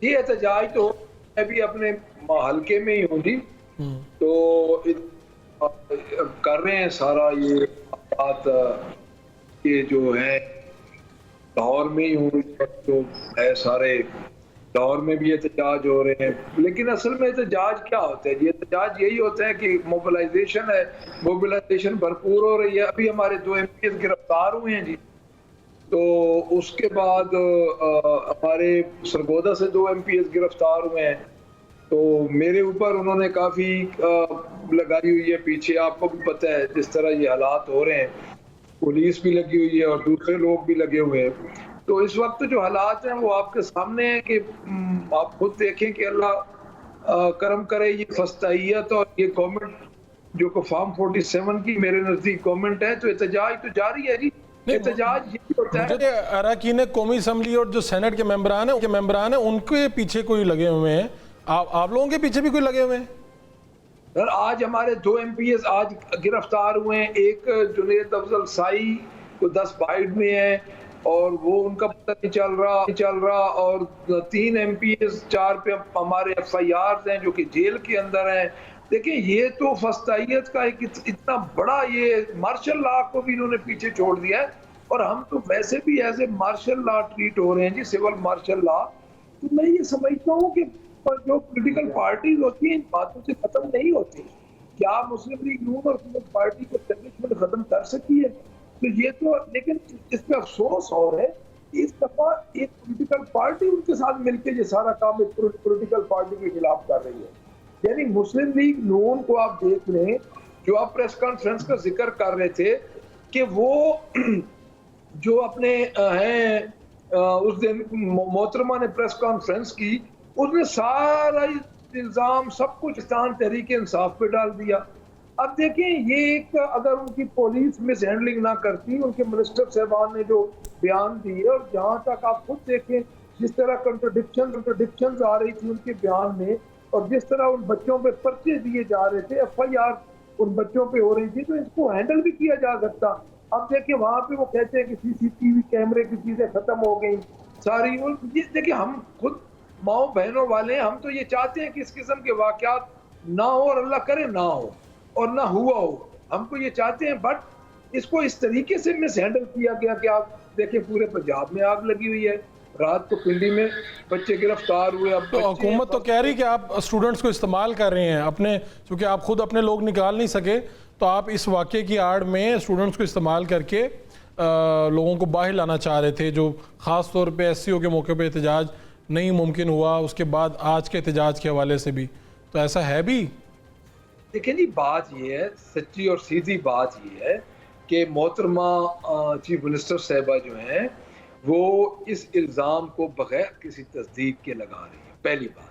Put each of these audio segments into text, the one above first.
یہ احتجاج تو میں بھی اپنے حلقے میں ہی ہوں جی، تو کر رہے ہیں سارا یہ بات، یہ جو ہے لاہور میں ہی ہوں، جو ہے سارے لاہور میں بھی احتجاج ہو رہے ہیں، لیکن اصل میں احتجاج کیا ہوتا ہے؟ یہ احتجاج یہی ہوتا ہے کہ موبلائزیشن ہے، موبلائزیشن بھرپور ہو رہی ہے۔ ابھی ہمارے 2 MP گرفتار ہوئے ہیں جی، تو اس کے بعد ہمارے سرگودا سے 2 MP گرفتار ہوئے ہیں، تو میرے اوپر انہوں نے کافی لگائی ہوئی ہے پیچھے، آپ کو بھی پتہ ہے جس طرح یہ حالات ہو رہے ہیں، پولیس بھی لگی ہوئی ہے اور دوسرے لوگ بھی لگے ہوئے ہیں۔ تو اس وقت جو حالات ہیں وہ آپ کے سامنے ہیں کہ آپ خود دیکھیں کہ اللہ کرم کرے، یہ فسطائیت اور یہ گورنمنٹ جو کہ فارم 47 کی میرے نزدیک گورنمنٹ ہے، تو احتجاج تو جاری ہے جی۔ احتجاج یہی ہوتا ہے، مجھے اراکین قومی اسمبلی اور جو سینٹ کے ممبران ہیں ان کے پیچھے کوئی لگے ہوئے ہیں، آپ لوگوں کے پیچھے بھی کوئی لگے ہوئے ہیں؟ سر آج ہمارے 2 MPs آج گرفتار ہوئے ہیں، ایک جنید افضل سائی کو 10 بائیڈ میں ہے اور وہ ان کا پتہ نہیں چل رہا، اور 3 MPs 4 پہ ہمارے FIRs ہیں جو کہ جیل کے اندر ہیں۔ دیکھیں یہ تو فسطائیت کا ایک اتنا بڑا، یہ مارشل لا کو بھی انہوں نے پیچھے چھوڑ دیا ہے، اور ہم تو ویسے بھی as a martial law treat ہو رہے ہیں جی، سول مارشل لا۔ تو میں یہ سمجھتا ہوں کہ جو پولیٹیکل پارٹیز ہوتی ہیں ان باتوں سے ختم نہیں ہوتی۔ کیا مسلم لیگ نون اور پیپلز پارٹی کو اسٹیبلشمنٹ ختم کر سکی ہے؟ تو یہ تو، لیکن اس پہ افسوس اور ہے کہ اس دفعہ ایک پولیٹیکل پارٹی ان کے ساتھ مل کے یہ سارا کام ایک پولیٹیکل پارٹی کے خلاف کر رہی ہے۔ یعنی مسلم لیگ نون کو آپ دیکھ لیں، جو آپ پریس کانفرنس کا ذکر کر رہے تھے کہ وہ جو اپنے ہیں، اس دن محترمہ نے پریس کانفرنس کی، اس نے سارا الزام سب کچھ پاکستان تحریک انصاف پہ ڈال دیا۔ اب دیکھیں یہ ایک، اگر ان کی پولیس مس ہینڈلنگ نہ کرتی، ان کے منسٹر صاحبان نے جو بیان دیے، اور جہاں تک آپ خود دیکھیں جس طرح کنٹرڈکشنز آ رہی تھی ان کے بیان میں، اور جس طرح ان بچوں پہ پرچے دیے جا رہے تھے، FIR ان بچوں پہ ہو رہی تھی، تو اس کو ہینڈل بھی کیا جا سکتا۔ اب دیکھیں وہاں پہ وہ کہتے ہیں کہ CCTV کیمرے کی چیزیں ختم ہو گئی ساری۔ دیکھیں ہم خود ماؤں بہنوں والے ہیں، ہم تو یہ چاہتے ہیں کہ اس قسم کے واقعات نہ ہو، اور اللہ کرے نہ ہو اور نہ ہوا ہو، ہم کو یہ چاہتے ہیں، بٹ اس کو اس طریقے سے مس ہینڈل کیا گیا کہ آپ دیکھیں پورے پنجاب میں آگ لگی ہوئی ہے، رات کو پنڈی میں بچے گرفتار ہوئے۔ اب تو حکومت تو کہہ رہی کہ آپ اسٹوڈنٹس کو استعمال کر رہے ہیں اپنے، چونکہ آپ خود اپنے لوگ نکال نہیں سکے، تو آپ اس واقعے کی آڑ میں اسٹوڈنٹس کو استعمال کر کے لوگوں کو باہر لانا چاہ رہے تھے، جو خاص طور پہ SCO کے موقع پہ احتجاج نہیں ممکن ہوا، اس کے بعد آج کے احتجاج کے حوالے سے بھی، تو ایسا ہے بھی؟ دیکھیں جی بات یہ ہے، سچی اور سیدھی بات یہ ہے کہ محترمہ چیف منسٹر صاحبہ جو ہیں وہ اس الزام کو بغیر کسی تصدیق کے لگا رہی ہیں۔ پہلی بات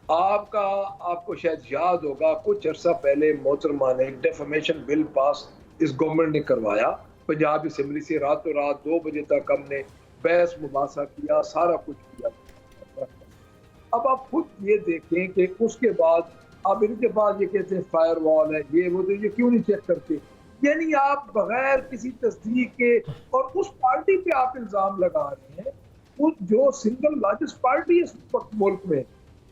آپ کو شاید یاد ہوگا، کچھ عرصہ پہلے محترمہ نے ڈیفامیشن بل پاس اس گورنمنٹ نے کروایا پنجاب اسمبلی سے، راتوں رات 2 بجے تک ہم نے بحث مباحثہ کیا، سارا کچھ کیا۔ اب آپ خود یہ دیکھیں کہ اس کے بعد اب ان کے بعد یہ کہتے ہیں فائر وال ہے، یہ وہ، تو یہ کیوں نہیں چیک کرتے؟ یعنی آپ بغیر کسی تصدیق کے، اور اس پارٹی پہ آپ الزام لگا رہے ہیں جو سنگل لارجسٹ پارٹی ہے اس وقت ملک میں۔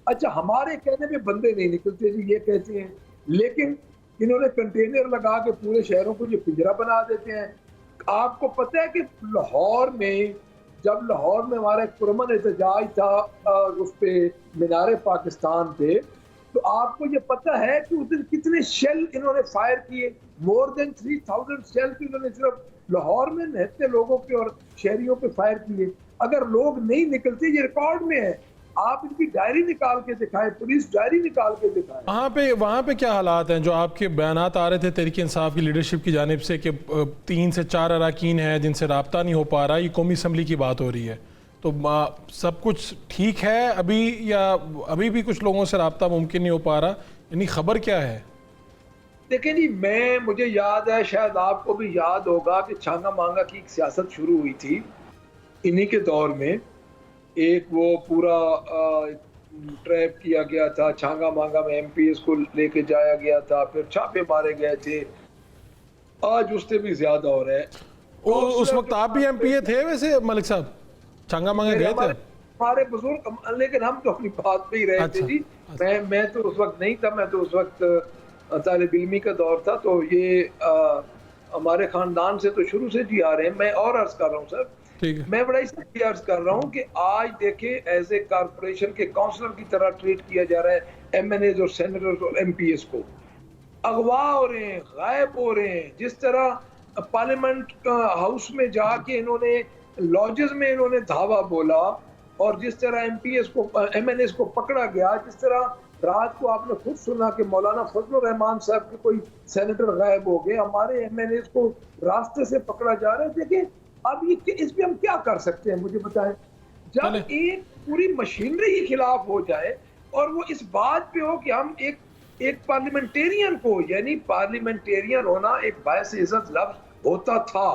اچھا ہمارے کہنے میں بندے نہیں نکلتے جی، یہ کہتے ہیں، لیکن انہوں نے کنٹینر لگا کے پورے شہروں کو یہ پنجرا بنا دیتے ہیں۔ آپ کو پتہ ہے کہ لاہور میں، جب لاہور میں ہمارا ایک پرامن احتجاج تھا اس پہ مینار پاکستان پہ، تو آپ کو یہ پتہ ہے کہ اس دن کتنے شیل انہوں نے فائر کیے، مور دین 3000 شیل کی انہوں نے صرف لاہور میں نہتے لوگوں پہ اور شہریوں پہ فائر کیے۔ اگر لوگ نہیں نکلتے، یہ ریکارڈ میں ہے، آپ ان کی ڈائری نکال کے دکھائیں، پولیس ڈائری نکال کے دکھائیں۔ وہاں پہ کیا حالات ہیں؟ جو آپ کے بیانات آ رہے تھے تحریک انصاف کی لیڈرشپ کی جانب سے کہ 3 سے 4 اراکین ہیں جن سے رابطہ نہیں ہو پا رہا، یہ قومی اسمبلی کی بات ہو رہی ہے، تو سب کچھ ٹھیک ہے ابھی، یا ابھی بھی کچھ لوگوں سے رابطہ ممکن نہیں ہو پا رہا؟ یعنی خبر کیا ہے؟ دیکھیں جی، مجھے یاد ہے، شاید آپ کو بھی یاد ہوگا کہ چھانگا مانگا کی ایک سیاست شروع ہوئی تھی انہی کے دور میں، ایک وہ پورا ٹریپ کیا گیا تھا، چھانگا مانگا میں MPs کو لے کے جایا گیا تھا، پھر چھاپے مارے گئے تھے، آج اس سے بھی زیادہ ہو رہا ہے۔ اس وقت آپ بھی MP تھے ویسے ملک صاحب؟ چھانگا مانگا گئے تھے؟ हमारे बुजुर्ग, लेकिन हम तो अपनी बात पे ही रहे थे जी। मैं तो उस वक्त नहीं था, मैं तो उस वक्त तालिब इल्मी का दौर था। तो ये हमारे खानदान से तो शुरू से जी आ रहे हैं। मैं और अर्ज कर रहा हूँ सर, ठीक है। मैं बड़ा इसलिए अर्ज कर रहा हूँ कि आज देखे एज ए कारपोरेशन के काउंसलर की तरह ट्रीट किया जा रहा है MNAs और सेनेटर्स और MPs को। अगवा हो रहे हैं, गायब हो रहे हैं। जिस तरह पार्लियामेंट हाउस में जाके इन्होंने लॉजेस में इन्होंने धावा बोला, और जिस तरह MPs को MNAs को पकड़ा गया, जिस तरह रात को आपने खुद सुना कि मौलाना फजलुर रहमान साहब के कोई सेनेटर गायब हो गए, हमारे MNAs को रास्ते से पकड़ा जा रहा है। देखिए अब ये इस पे हम क्या कर सकते हैं, मुझे बताएं। जब एक पूरी मशीनरी के खिलाफ हो जाए और वो इस बात पे हो कि हम एक पार्लियामेंटेरियन को, यानी पार्लियामेंटेरियन होना एक बायस इज्जत लफ्ज होता था,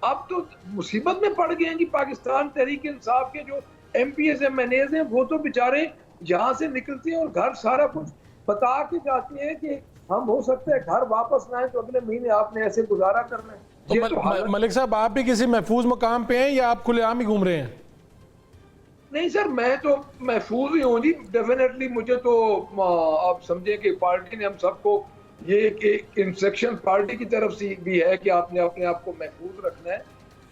अब तो मुसीबत में पड़ गए हैं कि पाकिस्तान तहरीक इंसाफ के जो MPs MNAs हैं वो तो बेचारे यहाँ से निकलते हैं और घर सारा कुछ बता के जाते हैं कि हम हो सकता है घर वापस ना आए तो अगले महीने आपने ऐसे गुजारा करना है। तो मलिक साहब, आप भी किसी महफूज मकाम पे हैं या आप खुलेआम ही घूम रहे हैं? नहीं सर, मैं तो महफूज ही हूँ जी, डेफिनेटली। मुझे तो आप समझे कि पार्टी ने हम सबको ये एक इंस्ट्रक्शन पार्टी की तरफ से भी है कि आपने अपने आप को महफूज रखना है।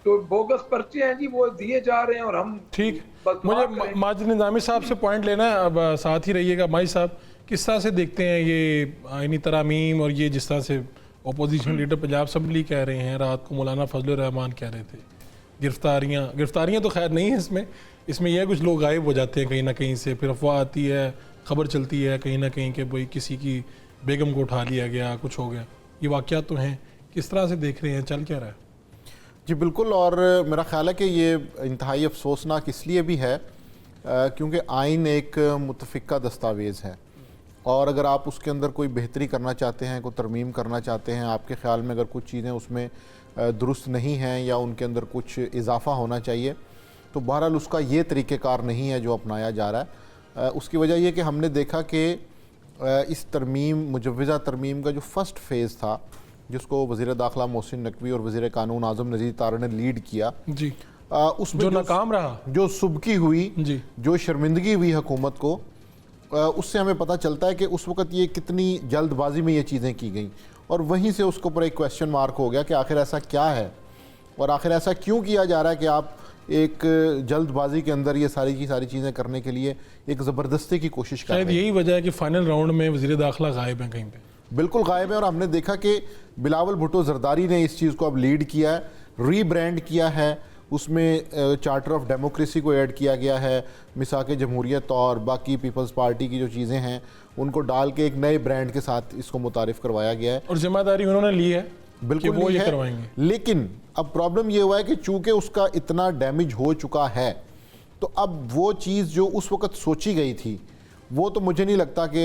तो बोगस पर्चे हैं जी, वो दिए जा रहे हैं और हम ठीक। मुझे माजिद निज़ामी साहब से पॉइंट लेना है, अब साथ ही रहिएगा। माजिद साहब, किस तरह से देखते हैं ये आईनी तरामीम और ये जिस तरह से अपोजिशन लीडर पंजाब असम्बली कह रहे हैं, रात को मौलाना फजलुर रहमान कह रहे थे, गिरफ्तारियाँ तो खैर नहीं है इसमें यह कुछ लोग गायब हो जाते हैं कहीं ना कहीं से, फिर अफवाह आती है, खबर चलती है कहीं ना कहीं कि भाई किसी की बेगम को उठा लिया गया, कुछ हो गया। ये वाक़यात तो हैं, किस तरह से देख रहे हैं, चल क्या रहा है? जी बिल्कुल, और मेरा ख्याल है कि ये इंतहाई अफसोसनाक इसलिए भी है क्योंकि आइन एक मुतफ़िका दस्तावेज़ है, और अगर आप उसके अंदर कोई बेहतरी करना चाहते हैं, कोई तरमीम करना चाहते हैं, आपके ख़्याल में अगर कुछ चीज़ें उसमें दुरुस्त नहीं हैं या उनके अंदर कुछ इजाफ़ा होना चाहिए, तो बहरहाल उसका ये तरीक़ेकार नहीं है जो अपनाया जा रहा है। उसकी वजह यह कि हमने देखा कि इस तरमीम, मुजव्वज़ा तरमीम का जो फ़र्स्ट फ़ेज़ था, जिसको वज़ीर दाखिला मोहसिन नकवी और वज़ीर कानून आज़म नज़ीर तारा ने लीड किया जी, उसमें जो नाकाम रहा, जो सुबकी हुई जी, जो शर्मिंदगी हुई हुकूमत को, उससे हमें पता चलता है कि उस वक़्त ये कितनी जल्दबाजी में ये चीज़ें की गई, और वहीं से उसके ऊपर एक क्वेश्चन मार्क हो गया कि आखिर ऐसा क्या है और आखिर ऐसा क्यों किया जा रहा है कि आप एक जल्दबाजी के अंदर ये सारी की सारी चीज़ें करने के लिए एक ज़बरदस्ती की कोशिश कर रहे हैं। शायद यही वजह है कि फाइनल राउंड में वज़ीर दाखिला गायब हैं कहीं पे। बिल्कुल गायब है, और हमने देखा कि बिलावल भुट्टो जरदारी ने इस चीज़ को अब लीड किया है, रीब्रांड किया है, उसमें चार्टर ऑफ डेमोक्रेसी को ऐड किया गया है, मिसाक जमहूरियत और बाकी पीपल्स पार्टी की जो चीज़ें हैं उनको डाल के एक नए ब्रांड के साथ इसको मुतारिफ़ करवाया गया है, और जिम्मेदारी उन्होंने ली है, बिल्कुल वो ये करवाएंगे। लेकिन अब प्रॉब्लम ये हुआ है कि चूँकि उसका इतना डैमेज हो चुका है, तो अब वो चीज़ जो उस वक़्त सोची गई थी वो तो मुझे नहीं लगता कि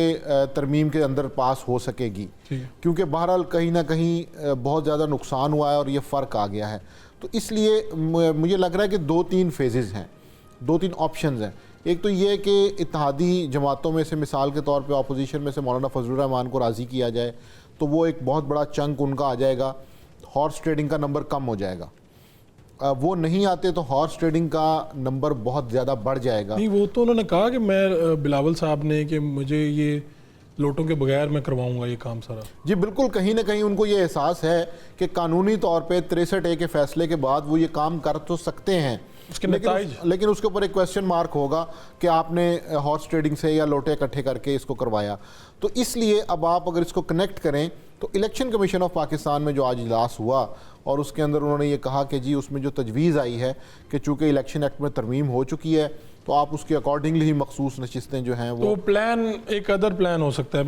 तरमीम के अंदर पास हो सकेगी, क्योंकि बहरहाल कहीं ना कहीं बहुत ज़्यादा नुकसान हुआ है और ये फ़र्क आ गया है। तो इसलिए मुझे लग रहा है कि 2-3 फेजेज़ हैं, 2-3 ऑप्शंस हैं। एक तो ये कि इत्तेहादी जमातों में से, मिसाल के तौर पे अपोजिशन में से मौलाना फजलुर रहमान को राज़ी किया जाए, तो वो एक बहुत बड़ा चंक उनका आ जाएगा, हॉर्स ट्रेडिंग का नंबर कम हो जाएगा। वो नहीं आते तो हॉर्स ट्रेडिंग का नंबर बहुत ज़्यादा बढ़ जाएगा। नहीं, वो तो उन्होंने कहा कि मैं, बिलावल साहब ने, कि मुझे ये लोटों के बगैर मैं करवाऊंगा ये काम सारा। जी बिल्कुल, कहीं ना कहीं उनको ये एहसास है कि कानूनी तौर पे 63A के फैसले के बाद वो ये काम कर तो सकते हैं, लेकिन उसके ऊपर एक क्वेश्चन मार्क होगा कि आपने हॉर्स ट्रेडिंग से या लोटे इकट्ठे करके इसको करवाया। तो इसलिए अब आप अगर इसको कनेक्ट करें तो इलेक्शन कमीशन ऑफ पाकिस्तान में जो आज इजलास हुआ और उसके अंदर उन्होंने ये कहा कि जी उसमें जो तजवीज़ आई है कि चूँकि इलेक्शन एक्ट में तरमीम हो चुकी है तो आप उसके अकॉर्डिंगली ही मखसूस नशिस्तें जो हैं वो, तो प्लान एक अदर प्लान हो सकता है।